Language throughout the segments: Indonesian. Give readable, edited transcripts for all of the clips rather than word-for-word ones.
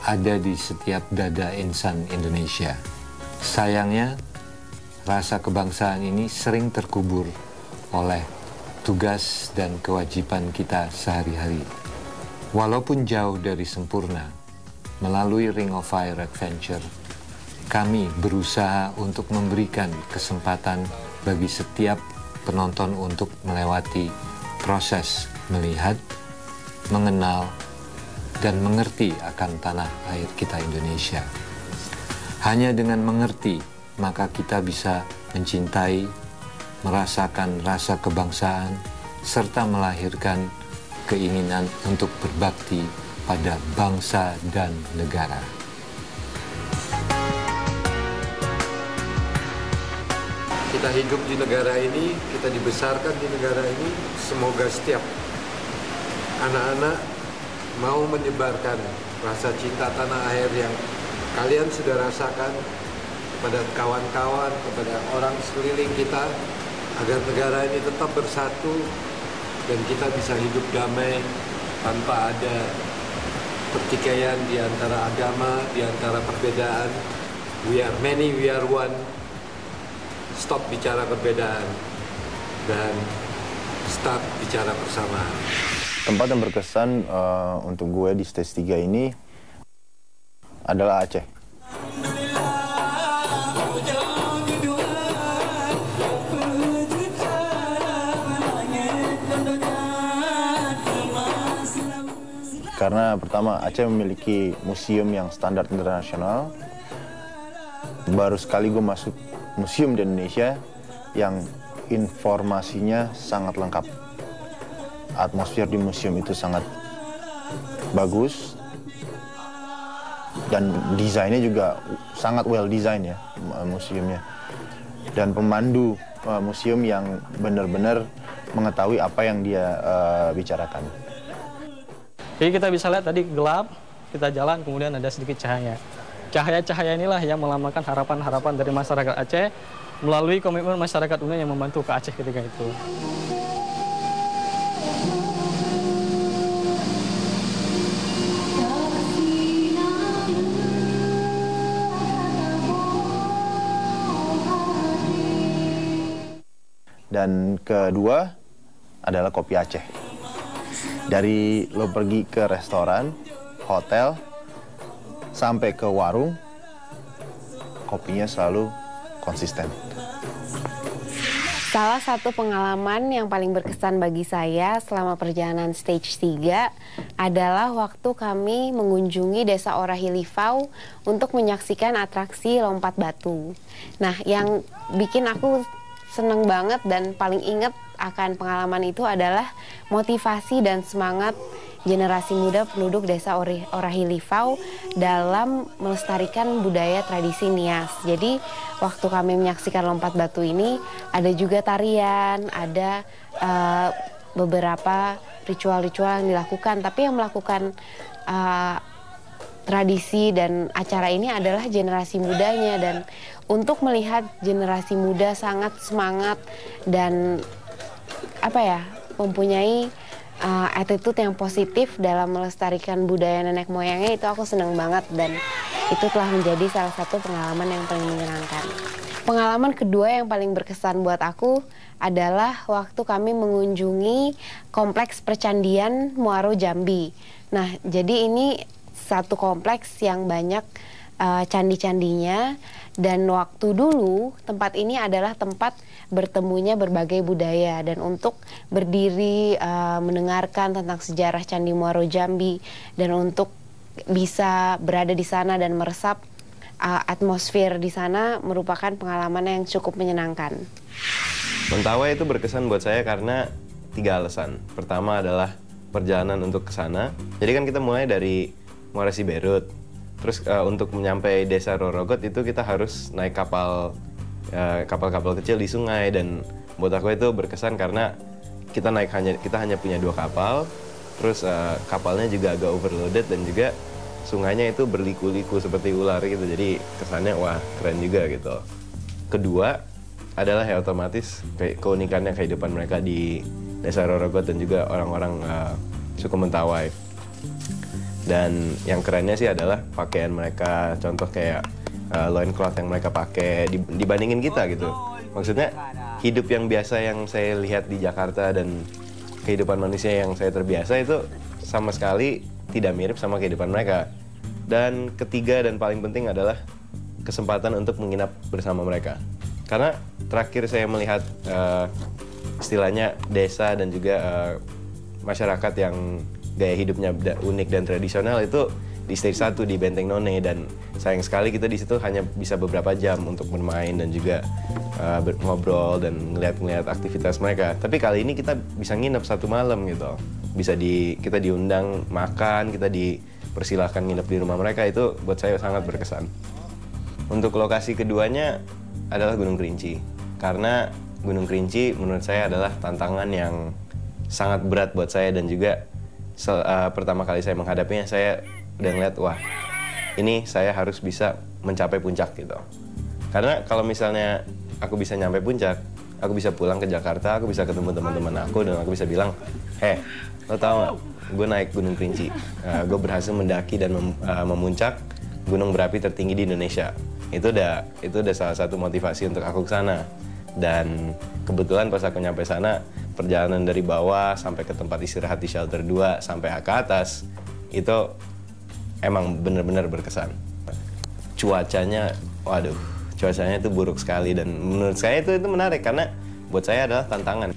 ada di setiap dada insan Indonesia. Sayangnya, rasa kebangsaan ini sering terkubur oleh tugas dan kewajiban kita sehari-hari. Walaupun jauh dari sempurna, melalui Ring of Fire Adventure, kami berusaha untuk memberikan kesempatan bagi setiap penonton untuk melewati proses melihat, mengenal, dan mengerti akan tanah air kita Indonesia. Hanya dengan mengerti, maka kita bisa mencintai, merasakan rasa kebangsaan, serta melahirkan keinginan untuk berbakti pada bangsa dan negara. Kita hidup di negara ini, kita dibesarkan di negara ini, semoga setiap anak-anak mau menyebarkan rasa cinta tanah air yang kalian sudah rasakan kepada kawan-kawan, kepada orang sekeliling kita, agar negara ini tetap bersatu dan kita bisa hidup damai tanpa ada pertikaian di antara agama, di antara perbedaan. We are many, we are one. Stop bicara perbedaan dan start bicara persamaan. Tempat yang berkesan untuk gue di stage 3 ini adalah Aceh. Karena pertama, Aceh memiliki museum yang standar internasional. Baru sekali gue masuk museum di Indonesia yang informasinya sangat lengkap. Atmosfer di museum itu sangat bagus. Dan desainnya juga sangat well design ya, museumnya. Dan pemandu museum yang benar-benar mengetahui apa yang dia bicarakan. Jadi kita bisa lihat tadi gelap, kita jalan, kemudian ada sedikit cahaya. Cahaya-cahaya inilah yang melambangkan harapan-harapan dari masyarakat Aceh melalui komitmen masyarakat UNED yang membantu ke Aceh ketika itu. Dan kedua adalah kopi Aceh. Dari lo pergi ke restoran, hotel, sampai ke warung, kopinya selalu konsisten. Salah satu pengalaman yang paling berkesan bagi saya selama perjalanan stage 3 adalah waktu kami mengunjungi Desa Orahilifau untuk menyaksikan atraksi lompat batu. Nah, yang bikin aku seneng banget dan paling inget akan pengalaman itu adalah motivasi dan semangat generasi muda penduduk Desa Orahilifau dalam melestarikan budaya tradisi Nias. Jadi waktu kami menyaksikan lompat batu ini ada juga tarian, ada beberapa ritual-ritual yang dilakukan. Tapi yang melakukan tradisi dan acara ini adalah generasi mudanya, dan untuk melihat generasi muda sangat semangat dan mempunyai attitude yang positif dalam melestarikan budaya nenek moyangnya, itu aku senang banget, dan itu telah menjadi salah satu pengalaman yang paling menyenangkan. Pengalaman kedua yang paling berkesan buat aku adalah waktu kami mengunjungi kompleks percandian Muaro Jambi. Nah, jadi ini satu kompleks yang banyak candi-candinya, dan waktu dulu tempat ini adalah tempat bertemunya berbagai budaya, dan untuk berdiri mendengarkan tentang sejarah Candi Muaro Jambi dan untuk bisa berada di sana dan meresap atmosfer di sana merupakan pengalaman yang cukup menyenangkan. Mentawai itu berkesan buat saya karena 3 alasan. Pertama adalah perjalanan untuk ke sana. Jadi kan kita mulai dari Muara Siberut. Terus untuk menyampai Desa Rorogot itu kita harus naik kapal-kapal kecil di sungai, dan buat aku itu berkesan karena kita hanya punya 2 kapal. Terus kapalnya juga agak overloaded, dan juga sungainya itu berliku-liku seperti ular gitu. Jadi kesannya wah keren juga gitu. Kedua adalah ya otomatis keunikannya kehidupan mereka di Desa Rorogot dan juga orang-orang suku Mentawai. Dan yang kerennya sih adalah pakaian mereka, contoh kayak loincloth yang mereka pakai dibandingin kita gitu. Maksudnya hidup yang biasa yang saya lihat di Jakarta dan kehidupan manusia yang saya terbiasa itu sama sekali tidak mirip sama kehidupan mereka. Dan ketiga dan paling penting adalah kesempatan untuk menginap bersama mereka. Karena terakhir saya melihat istilahnya desa dan juga masyarakat yang gaya hidupnya unik dan tradisional itu di stage 1 di Benteng None, dan sayang sekali kita di situ hanya bisa beberapa jam untuk bermain dan juga ngobrol dan ngeliat aktivitas mereka. Tapi kali ini kita bisa nginep 1 malam gitu. Kita diundang makan, kita dipersilahkan nginep di rumah mereka, itu buat saya sangat berkesan. Untuk lokasi keduanya adalah Gunung Kerinci. Karena Gunung Kerinci menurut saya adalah tantangan yang sangat berat buat saya, dan juga pertama kali saya menghadapinya saya udah ngeliat, wah ini saya harus bisa mencapai puncak gitu. Karena kalau misalnya aku bisa nyampe puncak, aku bisa pulang ke Jakarta, aku bisa ketemu teman-teman aku, dan aku bisa bilang, lo tau gak, gue naik Gunung Kerinci, gue berhasil mendaki dan memuncak gunung berapi tertinggi di Indonesia. Itu udah salah satu motivasi untuk aku ke sana. Dan kebetulan pas aku nyampe sana, perjalanan dari bawah sampai ke tempat istirahat di shelter 2 sampai ke atas itu emang benar-benar berkesan. Cuacanya itu buruk sekali, dan menurut saya itu menarik karena buat saya adalah tantangan.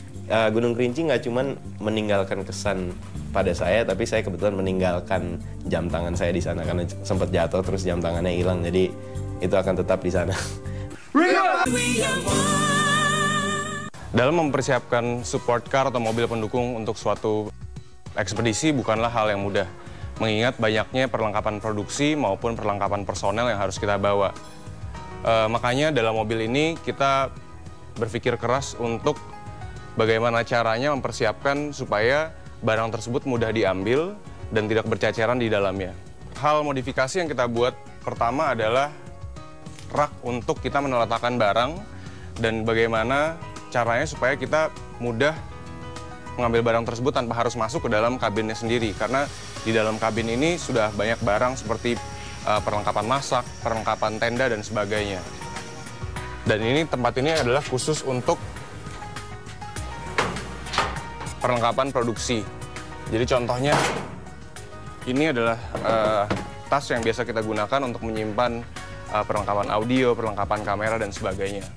Gunung Kerinci nggak cuman meninggalkan kesan pada saya, tapi saya kebetulan meninggalkan jam tangan saya di sana karena sempat jatuh terus jam tangannya hilang, jadi itu akan tetap di sana. Dalam mempersiapkan support car atau mobil pendukung untuk suatu ekspedisi bukanlah hal yang mudah, mengingat banyaknya perlengkapan produksi maupun perlengkapan personel yang harus kita bawa. Makanya dalam mobil ini kita berpikir keras untuk bagaimana caranya mempersiapkan supaya barang tersebut mudah diambil dan tidak berceceran di dalamnya. Hal modifikasi yang kita buat pertama adalah rak untuk kita meletakkan barang, dan bagaimana caranya supaya kita mudah mengambil barang tersebut tanpa harus masuk ke dalam kabinnya sendiri. Karena di dalam kabin ini sudah banyak barang seperti perlengkapan masak, perlengkapan tenda, dan sebagainya. Dan ini tempat ini adalah khusus untuk perlengkapan produksi. Jadi contohnya ini adalah tas yang biasa kita gunakan untuk menyimpan perlengkapan audio, perlengkapan kamera, dan sebagainya.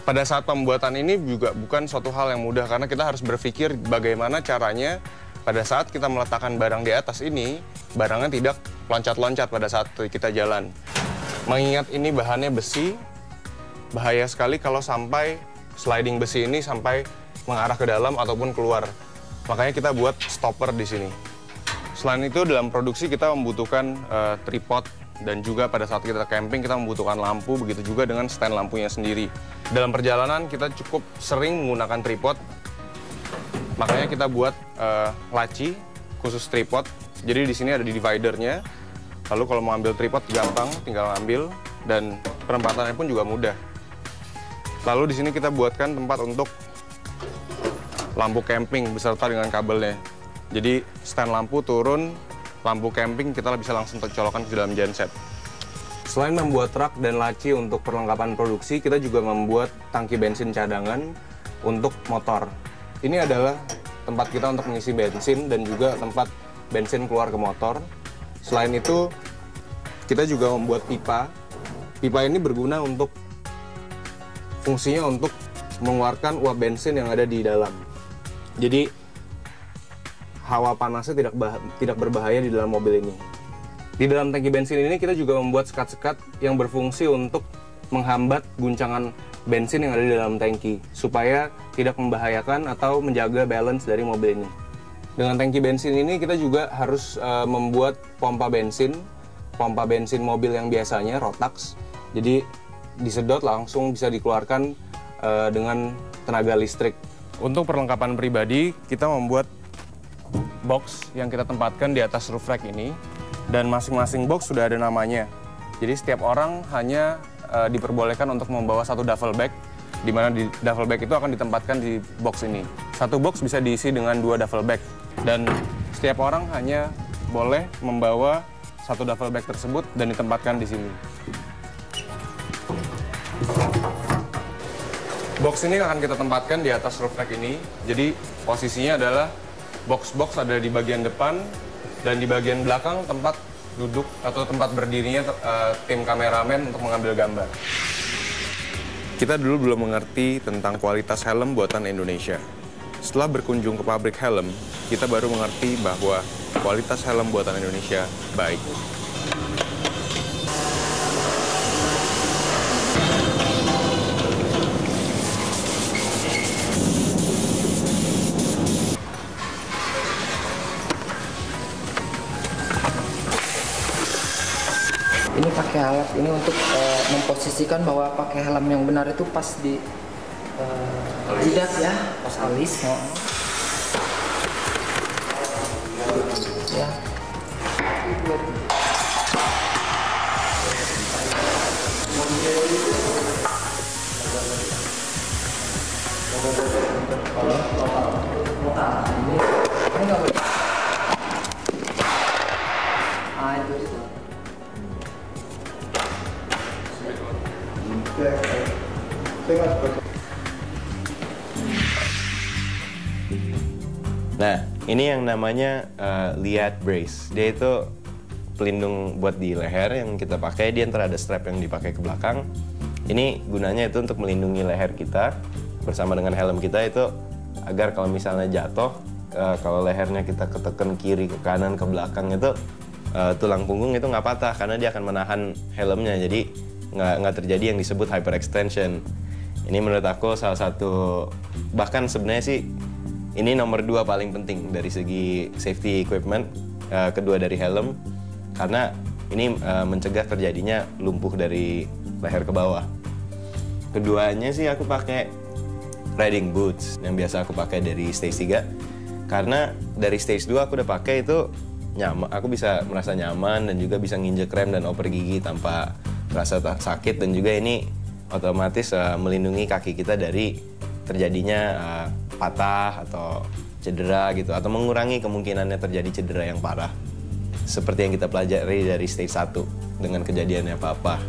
Pada saat pembuatan ini juga bukan suatu hal yang mudah, karena kita harus berpikir bagaimana caranya pada saat kita meletakkan barang di atas ini, barangnya tidak loncat-loncat pada saat kita jalan. Mengingat ini bahannya besi, bahaya sekali kalau sampai sliding besi ini sampai mengarah ke dalam ataupun keluar. Makanya kita buat stopper di sini. Selain itu, dalam produksi kita membutuhkan tripod, dan juga pada saat kita camping kita membutuhkan lampu, begitu juga dengan stand lampunya sendiri. Dalam perjalanan kita cukup sering menggunakan tripod, makanya kita buat laci khusus tripod. Jadi di sini ada dividernya, lalu kalau mau ambil tripod gampang, tinggal ambil, dan penempatannya pun juga mudah. Lalu di sini kita buatkan tempat untuk lampu camping beserta dengan kabelnya. Jadi stand lampu turun, lampu camping kita bisa langsung tercolokkan ke dalam genset. Selain membuat rak dan laci untuk perlengkapan produksi, kita juga membuat tangki bensin cadangan untuk motor. Ini adalah tempat kita untuk mengisi bensin dan juga tempat bensin keluar ke motor. Selain itu, kita juga membuat pipa. Pipa ini berguna untuk fungsinya untuk mengeluarkan uap bensin yang ada di dalam. Jadi hawa panasnya tidak berbahaya di dalam mobil ini. Di dalam tangki bensin ini kita juga membuat sekat-sekat yang berfungsi untuk menghambat guncangan bensin yang ada di dalam tangki, supaya tidak membahayakan atau menjaga balance dari mobil ini. Dengan tangki bensin ini kita juga harus membuat pompa bensin mobil yang biasanya Rotax. Jadi disedot langsung bisa dikeluarkan dengan tenaga listrik. Untuk perlengkapan pribadi kita membuat box yang kita tempatkan di atas roof rack ini, dan masing-masing box sudah ada namanya. Jadi setiap orang hanya diperbolehkan untuk membawa satu duffel bag, di mana di duffel bag itu akan ditempatkan di box ini. Satu box bisa diisi dengan 2 duffel bag, dan setiap orang hanya boleh membawa satu duffel bag tersebut dan ditempatkan di sini. Box ini akan kita tempatkan di atas roof rack ini. Jadi posisinya adalah box-box ada di bagian depan dan di bagian belakang tempat duduk atau tempat berdirinya tim kameramen untuk mengambil gambar. Kita dulu belum mengerti tentang kualitas helm buatan Indonesia. Setelah berkunjung ke pabrik helm, kita baru mengerti bahwa kualitas helm buatan Indonesia baik. Ini pakai alat ini untuk memposisikan bahwa pakai helm yang benar itu pas di jidat ya, pas alis. Ya. Ini nggak boleh. Itu. Nah, ini yang namanya liat brace. Dia itu pelindung buat di leher yang kita pakai. Dia ntar ada strap yang dipakai ke belakang. Ini gunanya itu untuk melindungi leher kita bersama dengan helm kita itu agar kalau misalnya jatuh, kalau lehernya kita ketekan kiri, ke kanan, ke belakang itu tulang punggung itu nggak patah karena dia akan menahan helmnya. Jadi nggak terjadi yang disebut hyperextension. Ini menurut aku salah satu, bahkan sebenarnya sih ini nomor 2 paling penting dari segi safety equipment, kedua dari helm, karena ini mencegah terjadinya lumpuh dari leher ke bawah. Keduanya sih aku pakai riding boots yang biasa aku pakai dari stage 3, karena dari stage 2 aku udah pakai itu nyaman, aku bisa merasa nyaman dan juga bisa nginjek rem dan oper gigi tanpa rasa sakit, dan juga ini otomatis melindungi kaki kita dari terjadinya patah atau cedera gitu, atau mengurangi kemungkinannya terjadi cedera yang parah seperti yang kita pelajari dari stage 1 dengan kejadiannya apa-apa.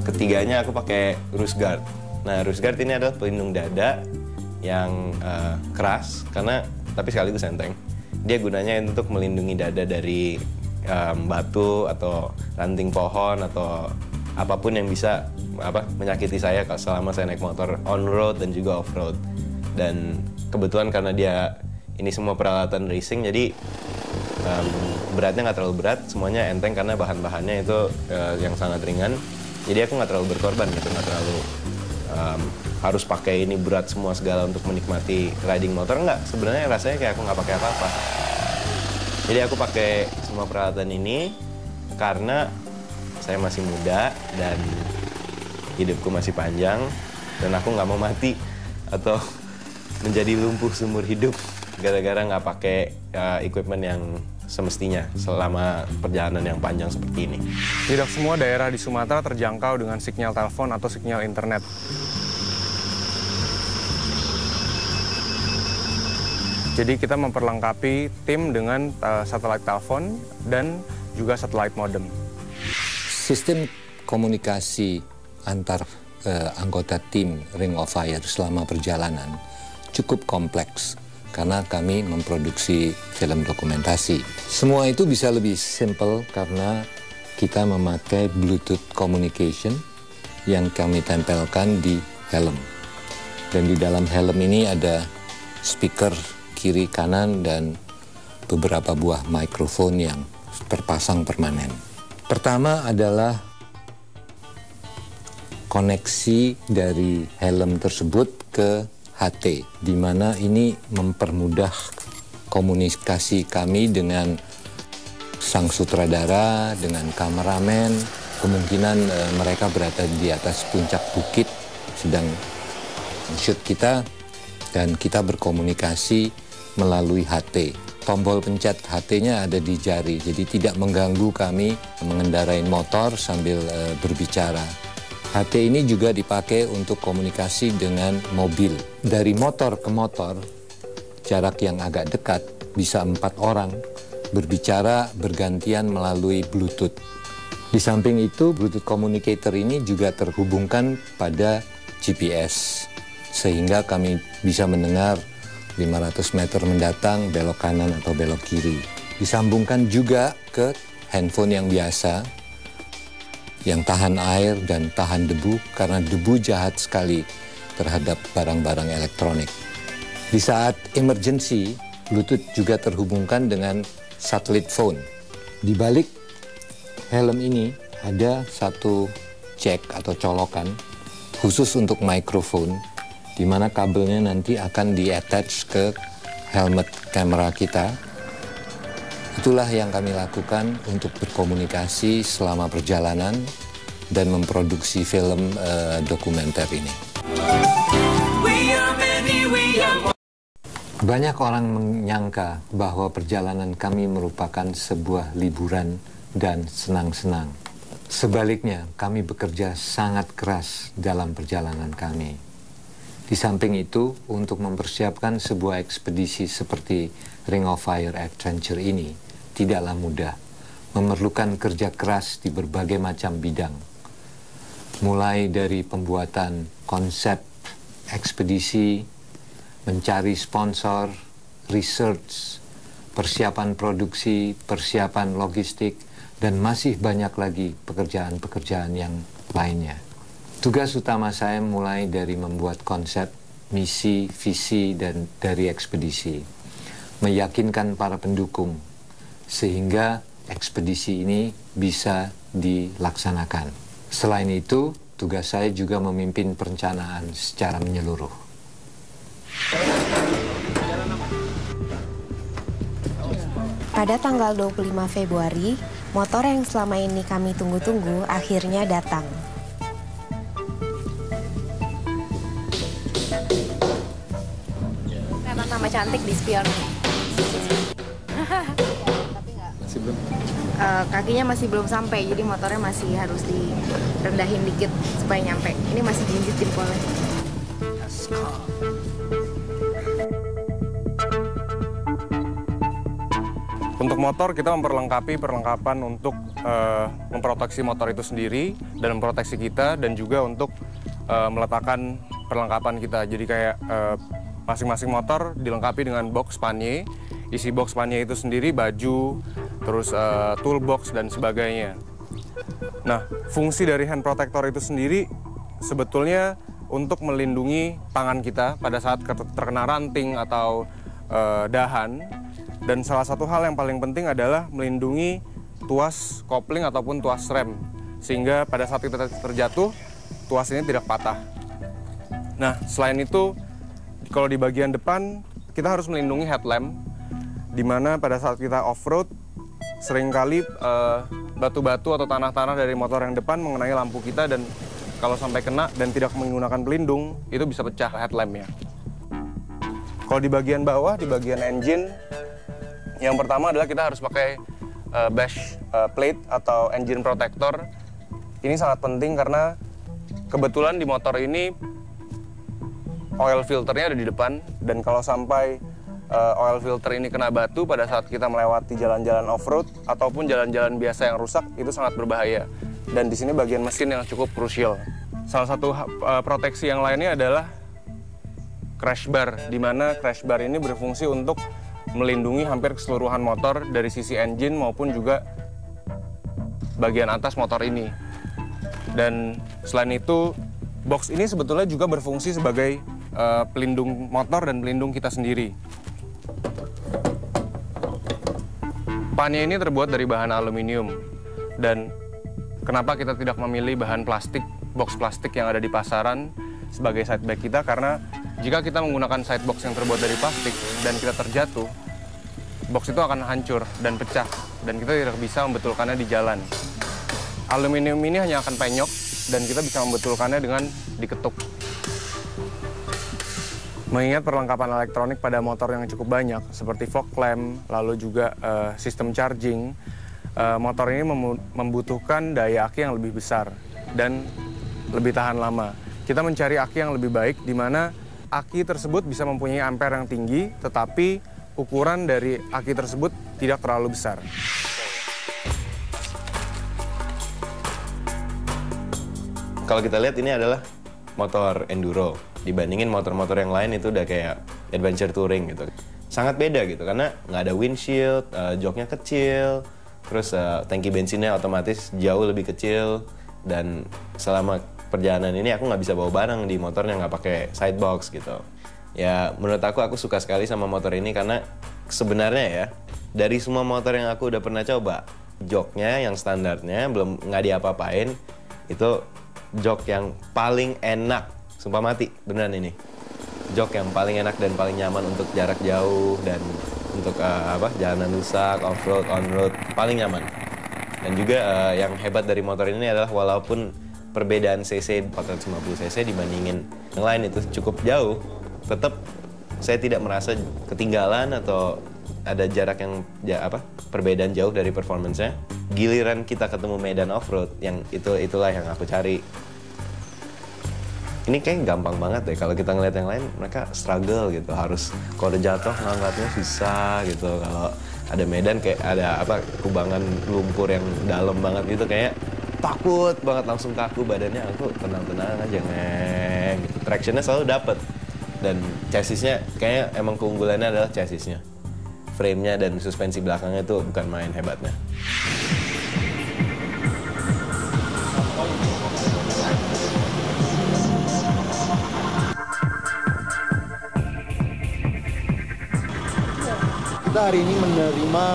Ketiganya aku pakai roost guard. Nah, roost guard ini adalah pelindung dada yang keras karena tapi sekaligus enteng. Dia gunanya untuk melindungi dada dari batu atau ranting pohon atau apapun yang bisa menyakiti saya selama saya naik motor on road dan juga off road. Dan kebetulan karena dia ini semua peralatan racing, jadi beratnya nggak terlalu berat, semuanya enteng karena bahan-bahannya itu yang sangat ringan. Jadi aku nggak terlalu berkorban gitu, nggak terlalu harus pakai ini berat semua segala untuk menikmati riding motor. Nggak, sebenarnya rasanya kayak aku nggak pakai apa-apa. Jadi aku pakai semua peralatan ini karena saya masih muda dan hidupku masih panjang dan aku nggak mau mati atau menjadi lumpuh seumur hidup gara-gara nggak pakai equipment yang semestinya selama perjalanan yang panjang seperti ini. Tidak semua daerah di Sumatera terjangkau dengan sinyal telepon atau sinyal internet. Jadi kita memperlengkapi tim dengan satelit telepon dan juga satelit modem. Sistem komunikasi antar anggota tim Ring of Fire selama perjalanan cukup kompleks karena kami memproduksi film dokumentasi. Semua itu bisa lebih simple karena kita memakai Bluetooth communication yang kami tempelkan di helm. Dan di dalam helm ini ada speaker kiri kanan dan beberapa buah mikrofon yang terpasang permanen. Pertama adalah koneksi dari helm tersebut ke HT, di mana ini mempermudah komunikasi kami dengan sang sutradara, dengan kameramen. Kemungkinan mereka berada di atas puncak bukit sedang shoot kita, dan kita berkomunikasi melalui HT. Tombol pencet HT-nya ada di jari, jadi tidak mengganggu kami mengendarai motor sambil berbicara. HT ini juga dipakai untuk komunikasi dengan mobil. Dari motor ke motor, jarak yang agak dekat, bisa 4 orang, berbicara bergantian melalui Bluetooth. Di samping itu, Bluetooth communicator ini juga terhubungkan pada GPS, sehingga kami bisa mendengar 500 meter mendatang belok kanan atau belok kiri. Disambungkan juga ke handphone yang biasa, yang tahan air dan tahan debu, karena debu jahat sekali terhadap barang-barang elektronik. Di saat emergency, Bluetooth juga terhubungkan dengan satellite phone. Di balik helm ini ada satu jack atau colokan khusus untuk mikrofon, di mana kabelnya nanti akan di-attach ke helmet kamera kita. Itulah yang kami lakukan untuk berkomunikasi selama perjalanan dan memproduksi film dokumenter ini. Banyak orang menyangka bahwa perjalanan kami merupakan sebuah liburan dan senang-senang. Sebaliknya, kami bekerja sangat keras dalam perjalanan kami. Di samping itu, untuk mempersiapkan sebuah ekspedisi seperti Ring of Fire Adventure ini tidaklah mudah, memerlukan kerja keras di berbagai macam bidang. Mulai dari pembuatan konsep ekspedisi, mencari sponsor, research, persiapan produksi, persiapan logistik, dan masih banyak lagi pekerjaan-pekerjaan yang lainnya. Tugas utama saya mulai dari membuat konsep, misi, visi, dan dari ekspedisi. Meyakinkan para pendukung, sehingga ekspedisi ini bisa dilaksanakan. Selain itu, tugas saya juga memimpin perencanaan secara menyeluruh. Pada tanggal 25 Februari, motor yang selama ini kami tunggu-tunggu akhirnya datang. Kelihatan tambah cantik di spion. Masih belum? Kakinya masih belum sampai, jadi motornya masih harus direndahin dikit supaya nyampe. Ini masih jinjit jempolnya. Untuk motor, kita memperlengkapi perlengkapan untuk memproteksi motor itu sendiri dan memproteksi kita, dan juga untuk meletakkan perlengkapan kita. Jadi kayak masing-masing motor dilengkapi dengan box panye. Isi box panye itu sendiri baju, terus toolbox dan sebagainya. Nah, fungsi dari hand protector itu sendiri sebetulnya untuk melindungi tangan kita pada saat terkena ranting atau dahan. Dan salah satu hal yang paling penting adalah melindungi tuas kopling ataupun tuas rem, sehingga pada saat kita terjatuh, tuas ini tidak patah. Nah, selain itu, kalau di bagian depan, kita harus melindungi headlamp, di mana pada saat kita off-road, seringkali batu-batu atau tanah-tanah dari motor yang depan mengenai lampu kita, dan kalau sampai kena dan tidak menggunakan pelindung, itu bisa pecah headlampnya. Kalau di bagian bawah, di bagian engine, yang pertama adalah kita harus pakai bash plate atau engine protector. Ini sangat penting karena kebetulan di motor ini oil filternya ada di depan, dan kalau sampai oil filter ini kena batu pada saat kita melewati jalan-jalan off-road ataupun jalan-jalan biasa yang rusak, itu sangat berbahaya. Dan di sini bagian mesin yang cukup krusial. Salah satu proteksi yang lainnya adalah crash bar, di mana crash bar ini berfungsi untuk melindungi hampir keseluruhan motor dari sisi engine maupun juga bagian atas motor ini. Dan selain itu, box ini sebetulnya juga berfungsi sebagai pelindung motor dan pelindung kita sendiri. Panye ini terbuat dari bahan aluminium, dan kenapa kita tidak memilih bahan plastik, box plastik yang ada di pasaran sebagai side bag kita, karena jika kita menggunakan side box yang terbuat dari plastik dan kita terjatuh, box itu akan hancur dan pecah, dan kita tidak bisa membetulkannya di jalan. Aluminium ini hanya akan penyok, dan kita bisa membetulkannya dengan diketuk. Mengingat perlengkapan elektronik pada motor yang cukup banyak, seperti fog lamp, lalu juga sistem charging, motor ini membutuhkan daya aki yang lebih besar dan lebih tahan lama. Kita mencari aki yang lebih baik, di mana aki tersebut bisa mempunyai ampere yang tinggi, tetapi ukuran dari aki tersebut tidak terlalu besar. Kalau kita lihat ini adalah motor enduro. Dibandingin motor-motor yang lain itu udah kayak adventure touring gitu. Sangat beda gitu karena nggak ada windshield, joknya kecil, terus tangki bensinnya otomatis jauh lebih kecil, dan selama perjalanan ini aku nggak bisa bawa barang di motornya, nggak pakai sidebox gitu. Ya menurut aku suka sekali sama motor ini karena sebenarnya ya dari semua motor yang aku udah pernah coba, joknya yang standarnya belum nggak diapa-apain itu jok yang paling enak, sumpah mati beneran ini. Jok yang paling enak dan paling nyaman untuk jarak jauh dan untuk jalanan rusak, off-road, on-road, paling nyaman. Dan juga yang hebat dari motor ini adalah walaupun perbedaan cc 450 cc dibandingin yang lain itu cukup jauh, tetap saya tidak merasa ketinggalan atau ada jarak yang perbedaan jauh dari performance-nya. Giliran kita ketemu medan off-road, yang itulah yang aku cari. Ini kayak gampang banget deh, kalau kita ngeliat yang lain mereka struggle gitu, harus kalau udah jatuh ngangkatnya susah gitu. Kalau ada medan kayak ada kubangan lumpur yang dalam banget gitu, kayak takut banget, langsung kaku badannya. Aku tenang-tenang aja gitu. Tractionnya selalu dapet, dan chassisnya kayaknya emang keunggulannya adalah chassisnya. Frame-nya dan suspensi belakangnya itu bukan main hebatnya. Kita hari ini menerima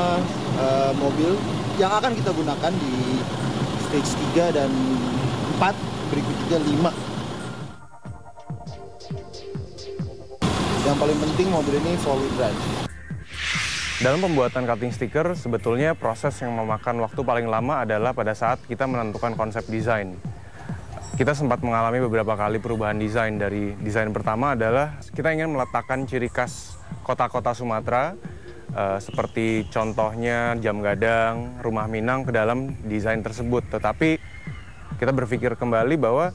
mobil yang akan kita gunakan di stage 3 dan 4, berikutnya 5. Yang paling penting mobil ini 4-wheel drive. Dalam pembuatan cutting sticker, sebetulnya proses yang memakan waktu paling lama adalah pada saat kita menentukan konsep desain. Kita sempat mengalami beberapa kali perubahan desain. Dari desain pertama adalah kita ingin meletakkan ciri khas kota-kota Sumatera, seperti contohnya Jam Gadang, Rumah Minang ke dalam desain tersebut. Tetapi kita berpikir kembali bahwa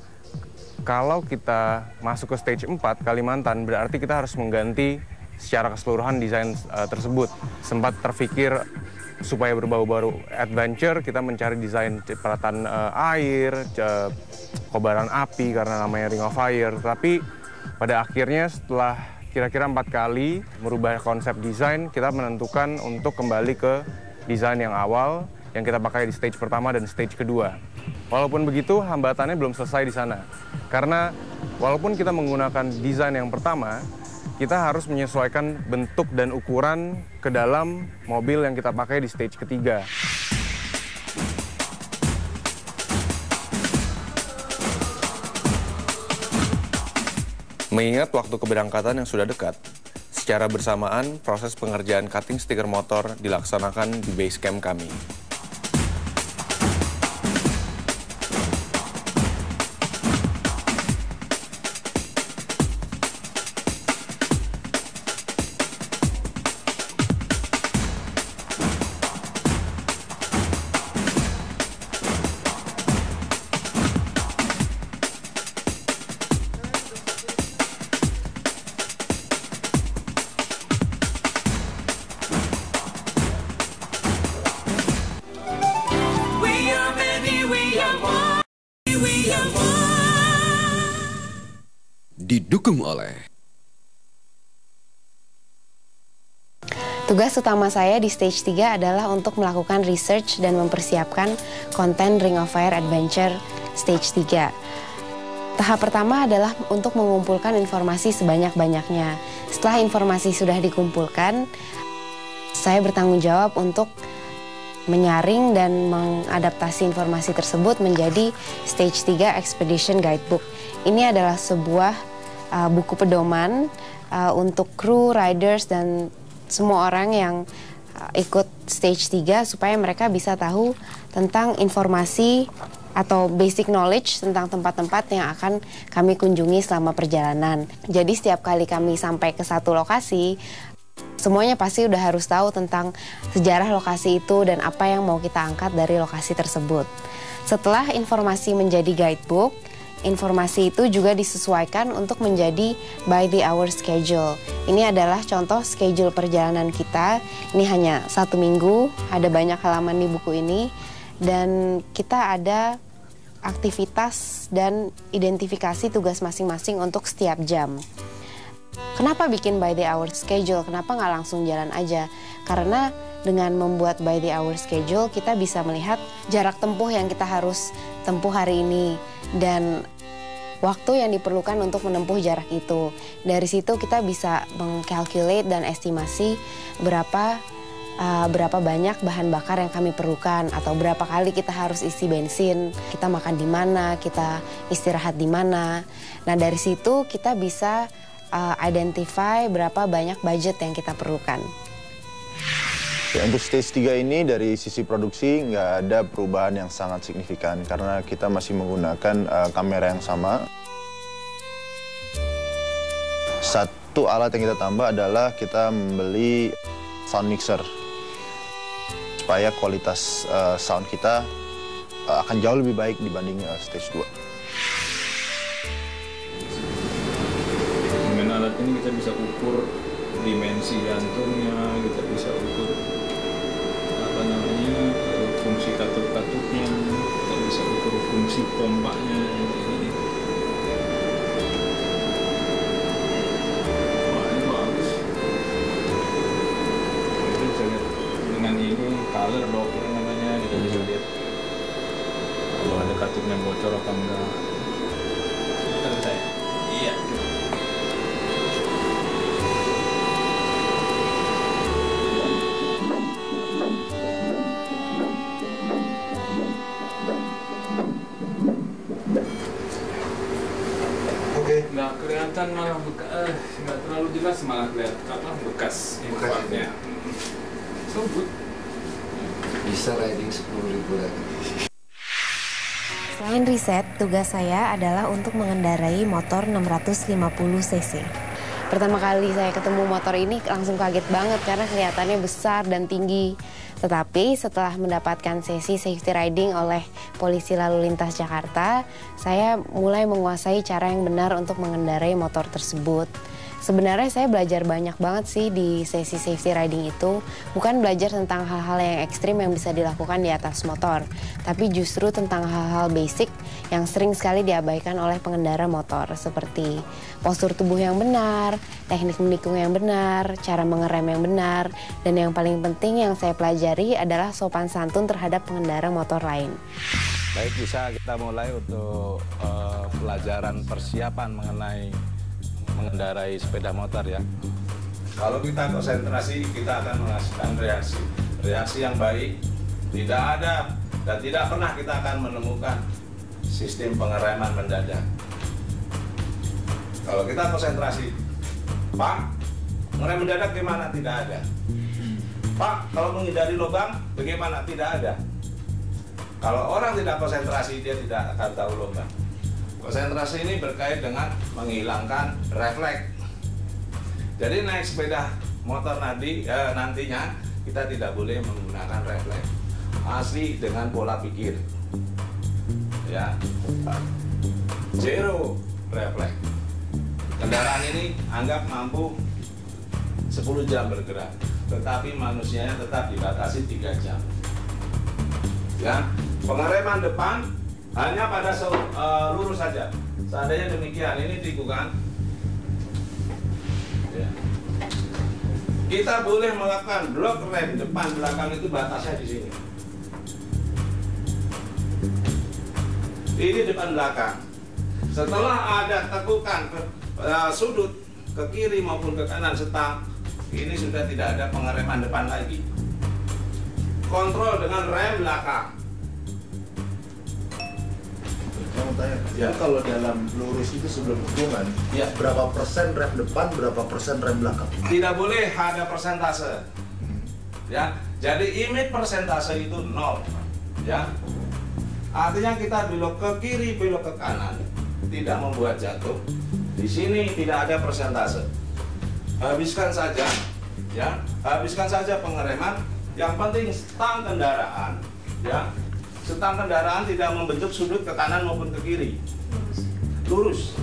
kalau kita masuk ke stage 4 Kalimantan, berarti kita harus mengganti secara keseluruhan desain tersebut. Sempat terpikir supaya berbau-bau adventure, kita mencari desain cipratan air, kobaran api karena namanya Ring of Fire. Tapi pada akhirnya setelah kira-kira 4 kali merubah konsep desain, kita menentukan untuk kembali ke desain yang awal yang kita pakai di stage pertama dan stage kedua. Walaupun begitu, hambatannya belum selesai di sana. Karena walaupun kita menggunakan desain yang pertama, kita harus menyesuaikan bentuk dan ukuran ke dalam mobil yang kita pakai di stage ketiga. Mengingat waktu keberangkatan yang sudah dekat, secara bersamaan proses pengerjaan cutting stiker motor dilaksanakan di base camp kami. Didukung oleh tugas utama saya di stage 3 adalah untuk melakukan research dan mempersiapkan konten Ring of Fire Adventure stage 3. Tahap pertama adalah untuk mengumpulkan informasi sebanyak-banyaknya. Setelah informasi sudah dikumpulkan, saya bertanggung jawab untuk menyaring dan mengadaptasi informasi tersebut menjadi stage 3 Expedition Guidebook. Ini adalah sebuah buku pedoman untuk kru, riders, dan semua orang yang ikut stage 3 supaya mereka bisa tahu tentang informasi atau basic knowledge tentang tempat-tempat yang akan kami kunjungi selama perjalanan. Jadi setiap kali kami sampai ke satu lokasi, semuanya pasti udah harus tahu tentang sejarah lokasi itu dan apa yang mau kita angkat dari lokasi tersebut. Setelah informasi menjadi guidebook, informasi itu juga disesuaikan untuk menjadi by the hour schedule. Ini adalah contoh schedule perjalanan kita. Ini hanya 1 minggu, ada banyak halaman di buku ini. Dan kita ada aktivitas dan identifikasi tugas masing-masing untuk setiap jam. Kenapa bikin by the hour schedule? Kenapa nggak langsung jalan aja? Karena dengan membuat by the hour schedule, kita bisa melihat jarak tempuh yang kita harus tempuh hari ini dan waktu yang diperlukan untuk menempuh jarak itu. Dari situ kita bisa mengkalkulate dan estimasi berapa banyak bahan bakar yang kami perlukan atau berapa kali kita harus isi bensin, kita makan di mana, kita istirahat di mana. Nah, dari situ kita bisa identify berapa banyak budget yang kita perlukan. Ya, untuk stage 3 ini dari sisi produksi nggak ada perubahan yang sangat signifikan karena kita masih menggunakan kamera yang sama. Satu alat yang kita tambah adalah kita membeli sound mixer supaya kualitas sound kita akan jauh lebih baik dibanding stage 2. Dengan alat ini kita bisa ukur dimensi jantungnya, kita bisa ukur fungsi katup-katupnya, kita bisa ukur fungsi pompanya. Wah, ini bagus. Kita bisa lihat dengan ini color doppler namanya, kita bisa lihat kalau ada katupnya bocor apa enggak. Sebentar saya. Iya. Nggak kelihatan malah bekas, nggak terlalu jelas malah kelihatan bekas impactnya. So good. Bisa riding 10.000 lagi. Selain riset, tugas saya adalah untuk mengendarai motor 650 cc. Pertama kali saya ketemu motor ini langsung kaget banget karena kelihatannya besar dan tinggi. Tetapi setelah mendapatkan sesi safety riding oleh Polisi Lalu Lintas Jakarta, saya mulai menguasai cara yang benar untuk mengendarai motor tersebut. Sebenarnya saya belajar banyak banget sih di sesi safety riding itu. Bukan belajar tentang hal-hal yang ekstrim yang bisa dilakukan di atas motor, tapi justru tentang hal-hal basic yang sering sekali diabaikan oleh pengendara motor, seperti postur tubuh yang benar, teknik menikung yang benar, cara mengerem yang benar, dan yang paling penting yang saya pelajari adalah sopan santun terhadap pengendara motor lain. Baik, bisa kita mulai untuk pelajaran persiapan mengenai mengendarai sepeda motor ya. Kalau kita konsentrasi, kita akan menghasilkan reaksi yang baik. Tidak ada dan tidak pernah kita akan menemukan sistem pengereman mendadak. Kalau kita konsentrasi, Pak, ngerem mendadak gimana? Tidak ada. Pak, kalau menghindari lubang bagaimana? Tidak ada. Kalau orang tidak konsentrasi, dia tidak akan tahu lubang. Konsentrasi ini berkait dengan menghilangkan refleks. Jadi naik sepeda motor nantinya kita tidak boleh menggunakan refleks. Asli dengan pola pikir. Ya. Zero refleks. Kendaraan ini anggap mampu 10 jam bergerak, tetapi manusianya tetap dibatasi 3 jam. Ya, pengereman depan hanya pada lurus saja. Seandainya demikian, ini tikungan. Ya. Kita boleh melakukan blok rem depan belakang itu batasnya di sini. Ini depan belakang. Setelah ada tekukan ke sudut ke kiri maupun ke kanan setang, ini sudah tidak ada pengereman depan lagi. Kontrol dengan rem belakang. Saya mau tanya, ya. Kalau dalam lurus itu sebelum tikungan, ya. Berapa persen rem depan, berapa persen rem belakang? Tidak boleh ada persentase. Ya, jadi image persentase itu 0. Ya, artinya kita belok ke kiri, belok ke kanan, tidak membuat jatuh. Di sini tidak ada persentase. Habiskan saja, ya, habiskan saja pengereman. Yang penting stang kendaraan, ya. Setang kendaraan tidak membentuk sudut ke kanan maupun ke kiri. lurus.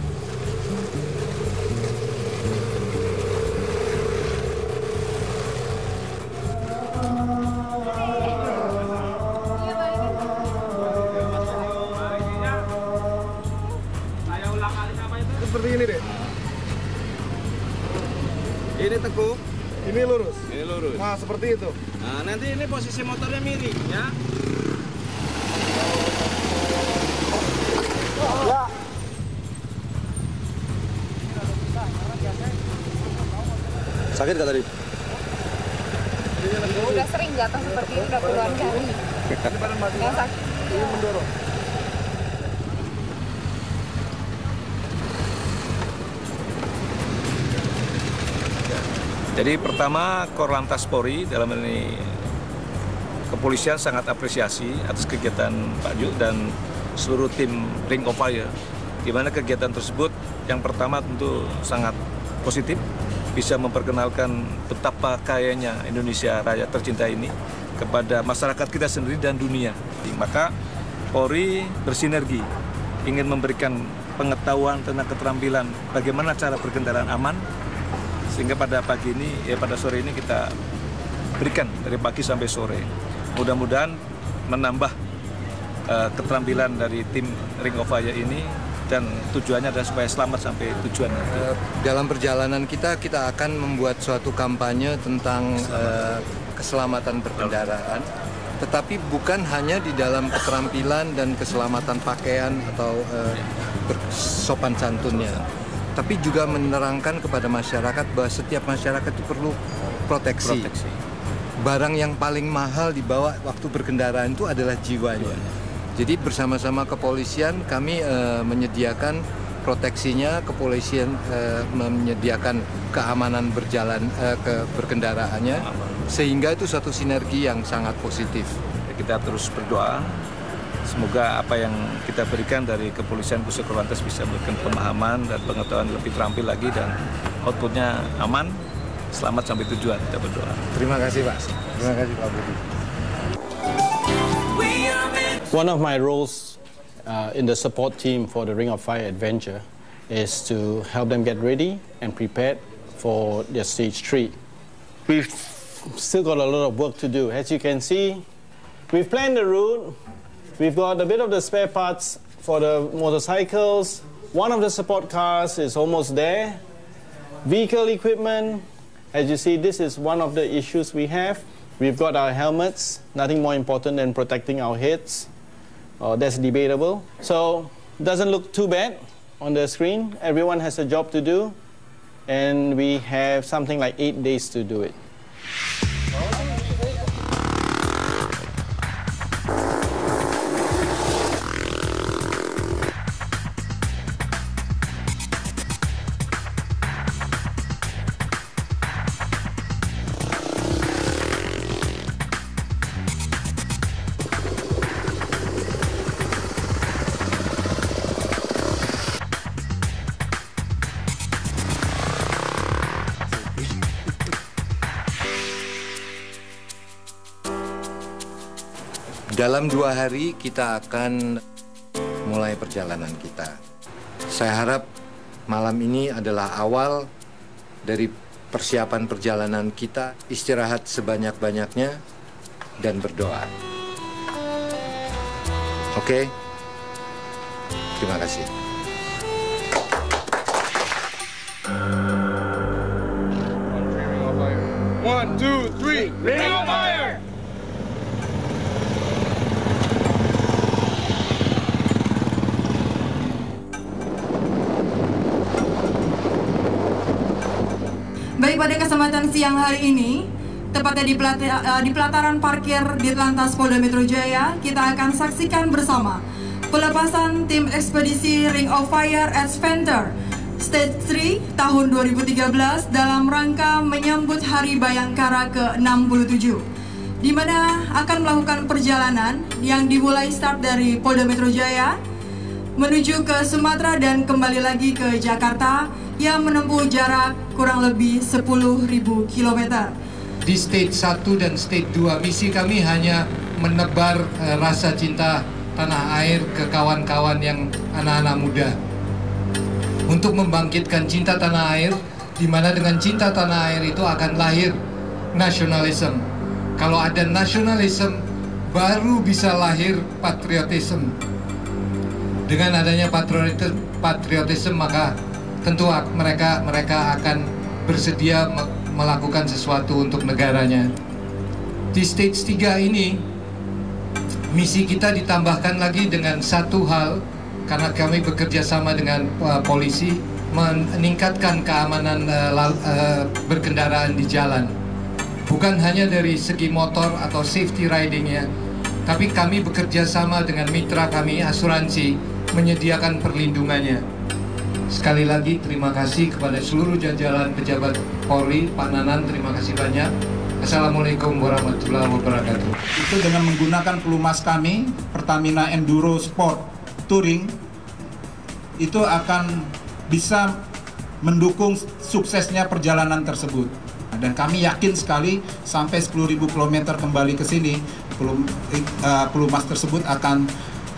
Seperti ini deh. Ini tekuk, Ini lurus. ini lurus. Nah, seperti itu. Nah, nanti ini posisi motornya miring ya. Ya. Sakit nggak tadi? Udah sering jatuh seperti ini, udah puluhan kali. Nggak sakit. Ini mendorong. Jadi pertama Korlantas Polri dalam ini kepolisian sangat apresiasi atas kegiatan Pak Juk dan seluruh tim Ring of Fire. Di mana kegiatan tersebut yang pertama tentu sangat positif, bisa memperkenalkan betapa kayanya Indonesia Raya tercinta ini kepada masyarakat kita sendiri dan dunia. Maka Polri bersinergi ingin memberikan pengetahuan tentang keterampilan bagaimana cara berkendaraan aman, sehingga pada pagi ini, pada sore ini kita berikan dari pagi sampai sore. Mudah-mudahan menambah keterampilan dari tim Ring of Fire ini dan tujuannya adalah supaya selamat sampai tujuan. Dalam perjalanan kita akan membuat suatu kampanye tentang keselamatan berkendaraan, tetapi bukan hanya di dalam keterampilan dan keselamatan pakaian atau sopan santunnya, tapi juga menerangkan kepada masyarakat bahwa setiap masyarakat itu perlu proteksi. Barang yang paling mahal dibawa waktu berkendaraan itu adalah jiwanya. Jadi bersama-sama kepolisian kami menyediakan proteksinya, kepolisian menyediakan keamanan berkendaraannya, sehingga itu suatu sinergi yang sangat positif. Kita terus berdoa, semoga apa yang kita berikan dari kepolisian khusus Korlantas bisa memberikan pemahaman dan pengetahuan lebih terampil lagi dan outputnya aman, selamat sampai tujuan. Kita berdoa. Terima kasih Pak. Terima kasih Pak Budi. One of my roles in the support team for the Ring of Fire adventure is to help them get ready and prepared for their stage 3. We've still got a lot of work to do. As you can see, we've planned the route. We've got a bit of the spare parts for the motorcycles. One of the support cars is almost there. Vehicle equipment, as you see, this is one of the issues we have. We've got our helmets, nothing more important than protecting our heads. That's debatable. So, it doesn't look too bad on the screen. Everyone has a job to do, and we have something like 8 days to do it. Dalam 2 hari kita akan mulai perjalanan kita. Saya harap malam ini adalah awal dari persiapan perjalanan kita. Istirahat sebanyak-banyaknya dan berdoa. Oke? Terima kasih. One, two, three, Ring of Fire! Baik, pada kesempatan siang hari ini, tepatnya di pelataran parkir di Lantas Polda Metro Jaya, kita akan saksikan bersama pelepasan tim ekspedisi Ring of Fire Adventure Stage 3 tahun 2013 dalam rangka menyambut Hari Bayangkara ke-67, di mana akan melakukan perjalanan yang dimulai start dari Polda Metro Jaya menuju ke Sumatera dan kembali lagi ke Jakarta yang menempuh jarak kurang lebih 10.000 km. Di stage 1 dan stage 2 misi kami hanya menebar rasa cinta tanah air ke kawan-kawan yang anak-anak muda. untuk membangkitkan cinta tanah air, di mana dengan cinta tanah air itu akan lahir nasionalisme. Kalau ada nasionalisme, baru bisa lahir patriotisme. Dengan adanya patriotisme, maka tentu mereka akan bersedia melakukan sesuatu untuk negaranya. Di stage 3 ini, misi kita ditambahkan lagi dengan satu hal, karena kami bekerja sama dengan polisi, meningkatkan keamanan berkendaraan di jalan. Bukan hanya dari segi motor atau safety ridingnya, tapi kami bekerja sama dengan mitra kami, asuransi, menyediakan perlindungannya. Sekali lagi terima kasih kepada seluruh jajaran pejabat Polri, Pak Nanan, terima kasih banyak. Assalamualaikum warahmatullahi wabarakatuh. Itu dengan menggunakan pelumas kami, Pertamina Enduro Sport Touring, itu akan bisa mendukung suksesnya perjalanan tersebut. Dan kami yakin sekali sampai 10.000 km kembali ke sini, pelumas tersebut akan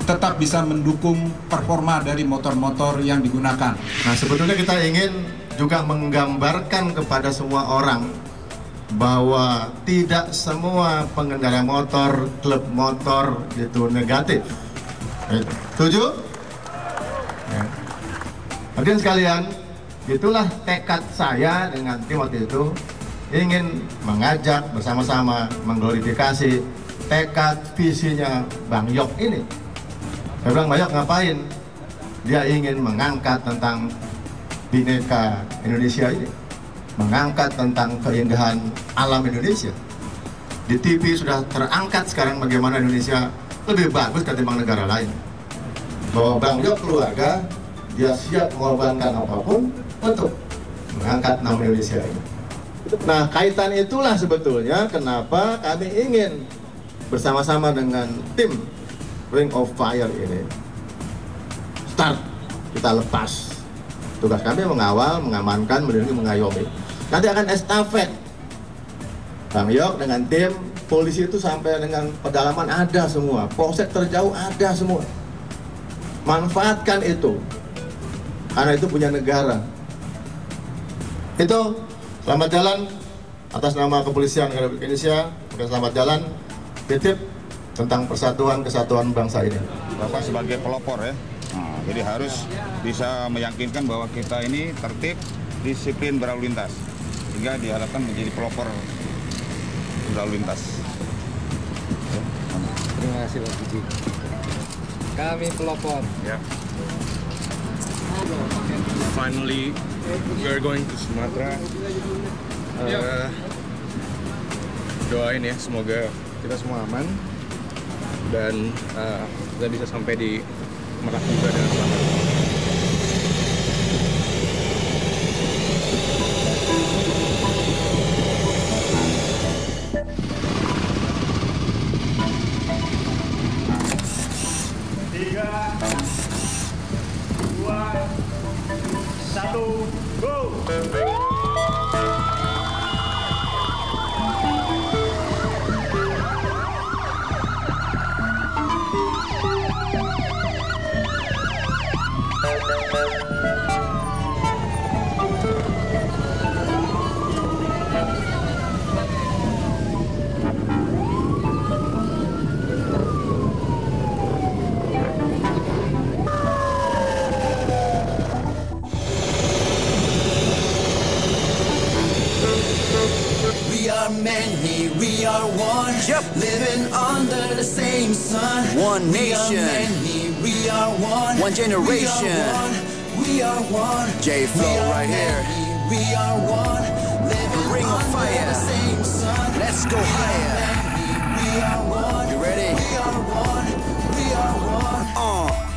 tetap bisa mendukung performa dari motor-motor yang digunakan. Nah, sebetulnya kita ingin juga menggambarkan kepada semua orang bahwa tidak semua pengendara motor, klub motor itu negatif. Setuju? Ya. Hadirin sekalian, itulah tekad saya dengan tim waktu itu, ingin mengajak bersama-sama mengglorifikasi tekad visinya Bang Yok ini. Saya bilang, Bang Yok ngapain? Dia ingin mengangkat tentang Bhinneka Indonesia ini, mengangkat tentang keindahan alam Indonesia. Di TV sudah terangkat sekarang bagaimana Indonesia lebih bagus ketimbang negara lain. Bahwa Bang Yok keluarga, dia siap mengorbankan apapun untuk mengangkat nama Indonesia ini. Nah, kaitan itulah sebetulnya kenapa kami ingin bersama-sama dengan tim Ring of Fire ini start, kita lepas. Tugas kami mengawal, mengamankan, melindungi, mengayomi. Nanti akan estafet. Bang Yok dengan tim polisi itu sampai dengan pedalaman ada semua, polsek terjauh ada semua. Manfaatkan itu, karena itu punya negara. Itu selamat jalan atas nama Kepolisian Republik Indonesia. Selamat jalan, titip tentang persatuan kesatuan bangsa ini. Bapak sebagai pelopor ya, nah, jadi harus bisa meyakinkan bahwa kita ini tertib, disiplin berlalu lintas, sehingga diharapkan menjadi pelopor berlalu lintas. Terima kasih Pak Puji. Kami pelopor. Ya. Finally, we are going to Sumatera. Doain ya, semoga kita semua aman dan kita bisa sampai di Merak juga dengan selamat. We are one, living under the same sun. One nation, we are one generation. We are one, J-Flow right here. We are one, living Ring of Fire. The same sun. Let's go higher. We are one. You ready? We are one. We are one.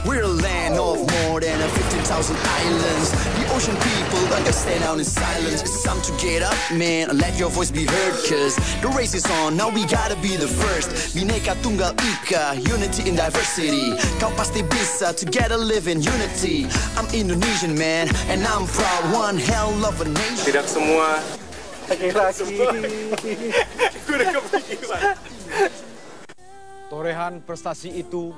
We're a land of more than 15,000 islands. The ocean people understand out in silence. It's time to get up, man, and let your voice be heard. Cause the race is on, now we gotta be the first. Bhinneka Tunggal Ika, unity in diversity. Kau pasti bisa, together live in unity. I'm Indonesian, man, and I'm proud. One hell of a nation. Tidak semua laki-laki. Torehan prestasi itu